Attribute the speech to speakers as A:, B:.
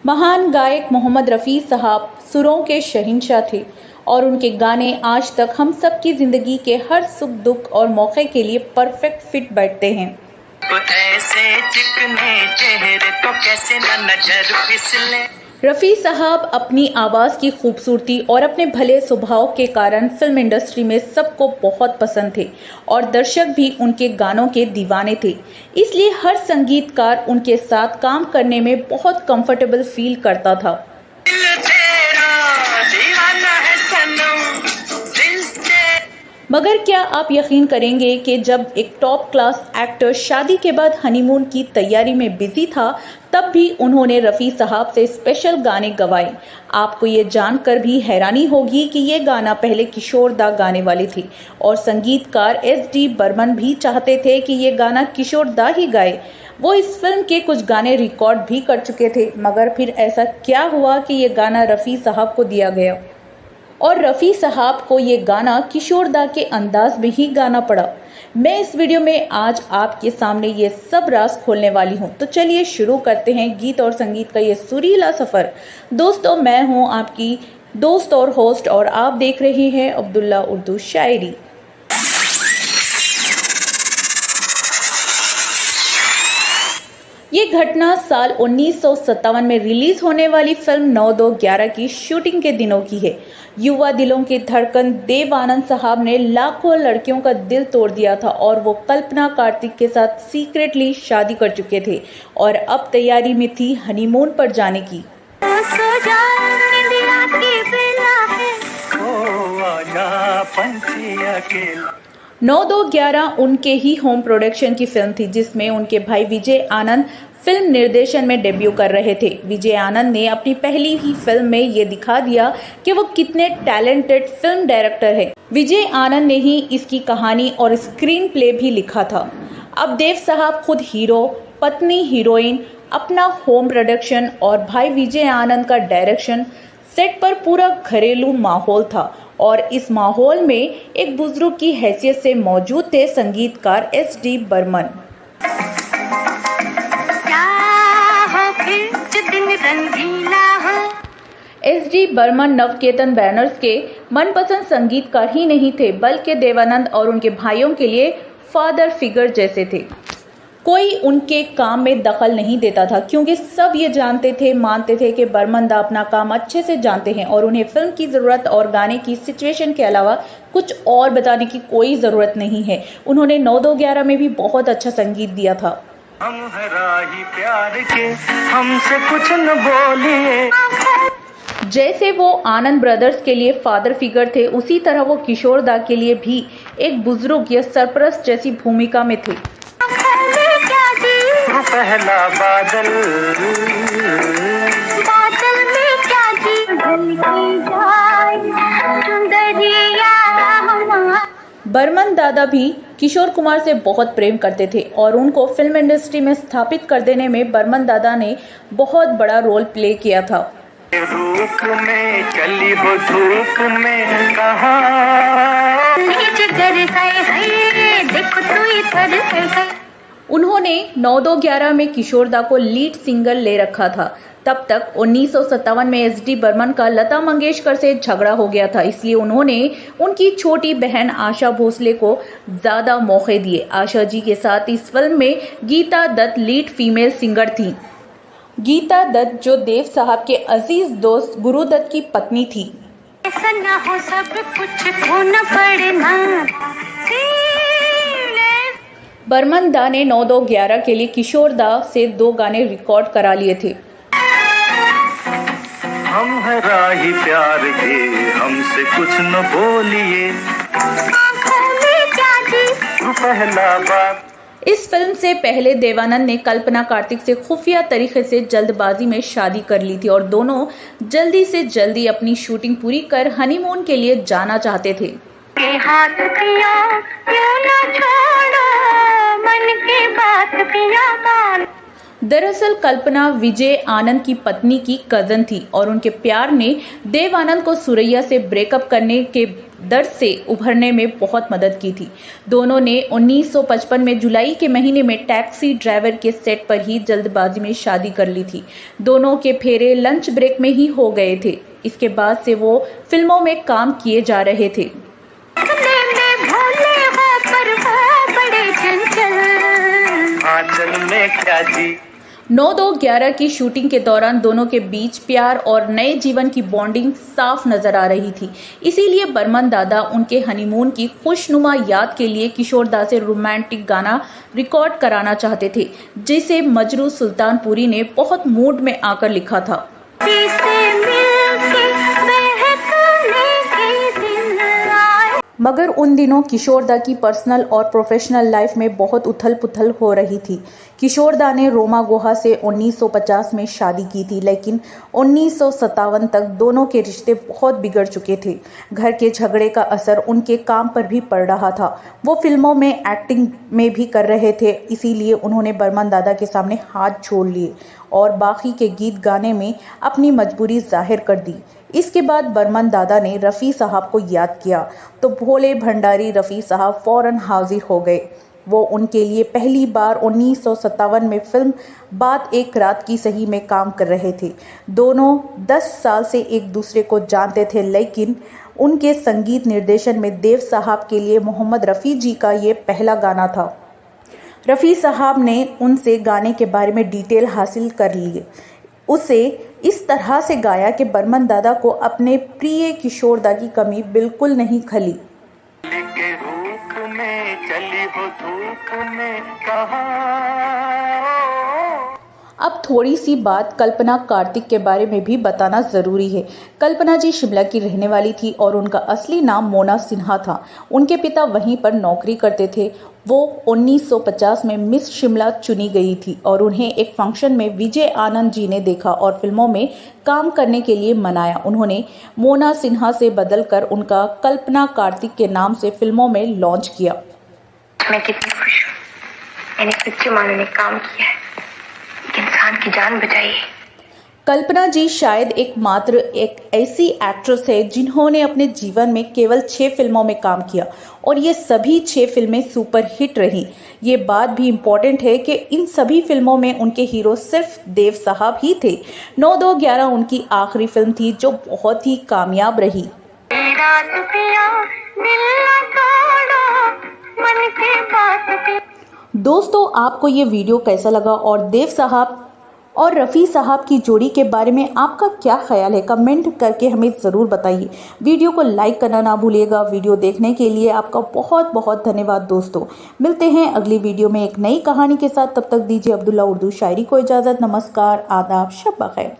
A: महान गायक मोहम्मद रफ़ी साहब सुरों के शहंशाह थे और उनके गाने आज तक हम सब की ज़िंदगी के हर सुख दुख और मौके के लिए परफेक्ट फिट बैठते हैं।
B: ऐसे चिकने चेहरे को कैसे न नजर फिसले।
A: रफ़ी साहब अपनी आवाज़ की खूबसूरती और अपने भले स्वभाव के कारण फिल्म इंडस्ट्री में सबको बहुत पसंद थे और दर्शक भी उनके गानों के दीवाने थे। इसलिए हर संगीतकार उनके साथ काम करने में बहुत कंफर्टेबल फील करता था।
B: दिल तेरा दीवाना है सनम, दिल से।
A: मगर क्या आप यकीन करेंगे कि जब एक टॉप क्लास एक्टर शादी के बाद हनीमून की तैयारी में बिजी था, तब भी उन्होंने रफ़ी साहब से स्पेशल गाने गवाए। आपको ये जानकर भी हैरानी होगी कि ये गाना पहले किशोर दा गाने वाले थे और संगीतकार एस.डी. बर्मन भी चाहते थे कि ये गाना किशोर दा ही गाए। वो इस फिल्म के कुछ गाने रिकॉर्ड भी कर चुके थे, मगर फिर ऐसा क्या हुआ कि ये गाना रफ़ी साहब को दिया गया और रफ़ी साहब को ये गाना किशोर दा के अंदाज में ही गाना पड़ा। मैं इस वीडियो में आज आपके सामने ये सब राज खोलने वाली हूँ। तो चलिए शुरू करते हैं गीत और संगीत का ये सुरीला सफ़र। दोस्तों, मैं हूँ आपकी दोस्त और होस्ट और आप देख रहे हैं अब्दुल्ला उर्दू शायरी। ये घटना साल 1957 में रिलीज होने वाली फिल्म 9-2-11 की शूटिंग के दिनों की है। युवा दिलों की धड़कन देव आनंद साहब ने लाखों लड़कियों का दिल तोड़ दिया था और वो कल्पना कार्तिक के साथ सीक्रेटली शादी कर चुके थे और अब तैयारी में थी हनीमून पर जाने की। 9-2-11 उनके ही होम प्रोडक्शन की फिल्म थी, जिसमें उनके भाई विजय आनंद फिल्म निर्देशन में डेब्यू कर रहे थे। विजय आनंद ने अपनी पहली ही फिल्म में ये दिखा दिया कि वो कितने टैलेंटेड फिल्म डायरेक्टर हैं। विजय आनंद ने ही इसकी कहानी और स्क्रीन प्ले भी लिखा था। अब देव साहब खुद हीरो, पत्नी हीरोइन, अपना होम प्रोडक्शन और भाई विजय आनंद का डायरेक्शन, सेट पर पूरा घरेलू माहौल था और इस माहौल में एक बुजुर्ग की हैसियत से मौजूद थे संगीतकार एस.डी. बर्मन। एस.डी. बर्मन नवकेतन बैनर्स के मनपसंद संगीतकार ही नहीं थे, बल्कि देवानंद और उनके भाइयों के लिए फादर फिगर जैसे थे। कोई उनके काम में दखल नहीं देता था, क्योंकि सब ये मानते थे कि बर्मन दा अपना काम अच्छे से जानते हैं और उन्हें फिल्म की ज़रूरत और गाने की सिचुएशन के अलावा कुछ और बताने की कोई ज़रूरत नहीं है। उन्होंने 9-2-11 में भी बहुत अच्छा संगीत दिया था।
B: हम हैं राही प्यार के, हमसे कुछ न बोलिए।
A: जैसे वो आनंद ब्रदर्स के लिए फादर फिगर थे, उसी तरह वो किशोर दा के लिए भी एक बुजुर्ग या सरपरस्त जैसी भूमिका में थे।
B: पहला बादल में क्या
A: बर्मन दादा भी किशोर कुमार से बहुत प्रेम करते थे और उनको फिल्म इंडस्ट्री में स्थापित कर देने में बर्मन दादा ने बहुत बड़ा रोल प्ले किया था।
B: धूप में चली हो, धूप में कहा
A: उन्होंने 9-2-11 में किशोर दा को लीड सिंगर ले रखा था। तब तक 1957 में एस.डी. बर्मन का लता मंगेशकर से झगड़ा हो गया था, इसलिए उन्होंने उनकी छोटी बहन आशा भोसले को ज़्यादा मौके दिए। आशा जी के साथ इस फिल्म में Geeta Dutt lead female singer थी। गीता दत्त जो देव साहब के अजीज दोस्त गुरु दत्त की पत्नी थी।
B: ऐसा ना हो, सब कुछ खोना पड़ना।
A: बर्मन दा ने 9-2-11 के लिए किशोर दा से 2 गाने रिकॉर्ड करा लिए थे।
B: हम हैं राही प्यार के, हमसे कुछ न बोलिए। पहला बात।
A: इस फिल्म से पहले देवानंद ने कल्पना कार्तिक से खुफिया तरीके से जल्दबाजी में शादी कर ली थी और दोनों जल्दी से जल्दी अपनी शूटिंग पूरी कर हनीमून के लिए जाना चाहते थे।
B: हाथ पिया, क्यों ना छोड़ो, मन की बात पिया मान।
A: दरअसल कल्पना विजय आनंद की पत्नी की कजन थी और उनके प्यार ने देव आनंद को सुरैया से ब्रेकअप करने के दर्द से उभरने में बहुत मदद की थी। दोनों ने 1955 में जुलाई के महीने में टैक्सी ड्राइवर के सेट पर ही जल्दबाजी में शादी कर ली थी। दोनों के फेरे लंच ब्रेक में ही हो गए थे। इसके बाद से वो फिल्मों में काम किए जा रहे थे।
B: आंचल में क्या जी
A: 9-2-11 की शूटिंग के दौरान दोनों के बीच प्यार और नए जीवन की बॉन्डिंग साफ नजर आ रही थी। इसीलिए बर्मन दादा उनके हनीमून की खुशनुमा याद के लिए किशोर दा से रोमांटिक गाना रिकॉर्ड कराना चाहते थे, जिसे मजरू सुल्तानपुरी ने बहुत मूड में आकर लिखा था। मगर उन दिनों किशोर दा की पर्सनल और प्रोफेशनल लाइफ में बहुत उथल पुथल हो रही थी। किशोर दा ने रोमा गुहा से 1950 में शादी की थी, लेकिन 1957 तक दोनों के रिश्ते बहुत बिगड़ चुके थे। घर के झगड़े का असर उनके काम पर भी पड़ रहा था। वो फिल्मों में एक्टिंग में भी कर रहे थे, इसीलिए उन्होंने बर्मन दादा के सामने हाथ जोड़ लिए और बाकी के गीत गाने में अपनी मजबूरी जाहिर कर दी। इसके बाद बर्मन दादा ने रफ़ी साहब को याद किया तो भोले भंडारी रफ़ी साहब फौरन हाजिर हो गए। वो उनके लिए पहली बार 1957 में फिल्म बात एक रात की सही में काम कर रहे थे। दोनों 10 साल से एक दूसरे को जानते थे, लेकिन उनके संगीत निर्देशन में देव साहब के लिए मोहम्मद रफ़ी जी का ये पहला गाना था। रफ़ी साहब ने उनसे गाने के बारे में डिटेल हासिल कर लिए। उसे इस तरह से गाया कि बर्मन दादा को अपने प्रिय किशोर दा की कमी बिल्कुल नहीं खली।
B: के रूप में चली हो धूप में कहाँ।
A: अब थोड़ी सी बात कल्पना कार्तिक के बारे में भी बताना ज़रूरी है। कल्पना जी शिमला की रहने वाली थी और उनका असली नाम मोना सिन्हा था। उनके पिता वहीं पर नौकरी करते थे। वो 1950 में मिस शिमला चुनी गई थी और उन्हें एक फंक्शन में विजय आनंद जी ने देखा और फिल्मों में काम करने के लिए मनाया। उन्होंने मोना सिन्हा से बदलकर उनका कल्पना कार्तिक के नाम से फिल्मों में लॉन्च किया।
C: मैं कितनी खुश हूँ, मैंने सच्ची मानो ने काम किया है, एक इंसान की जान बचाई है।
A: कल्पना जी शायद एकमात्र एक ऐसी एक्ट्रेस है जिन्होंने अपने जीवन में केवल 6 फिल्मों में काम किया और ये सभी 6 फिल्में सुपर हिट रही। ये बात भी इम्पोर्टेंट है कि इन सभी फिल्मों में उनके हीरो सिर्फ देव साहब ही थे। 9-2-11 उनकी आखिरी फिल्म थी जो बहुत ही कामयाब रही। दोस्तों, आपको ये वीडियो कैसा लगा और देव साहब और रफ़ी साहब की जोड़ी के बारे में आपका क्या ख्याल है? कमेंट करके हमें ज़रूर बताइए। वीडियो को लाइक करना ना भूलिएगा। वीडियो देखने के लिए आपका बहुत बहुत धन्यवाद दोस्तों। मिलते हैं अगली वीडियो में एक नई कहानी के साथ। तब तक दीजिए अब्दुल्ला उर्दू शायरी को इजाज़त। नमस्कार, आदाब, शब बख़ैर।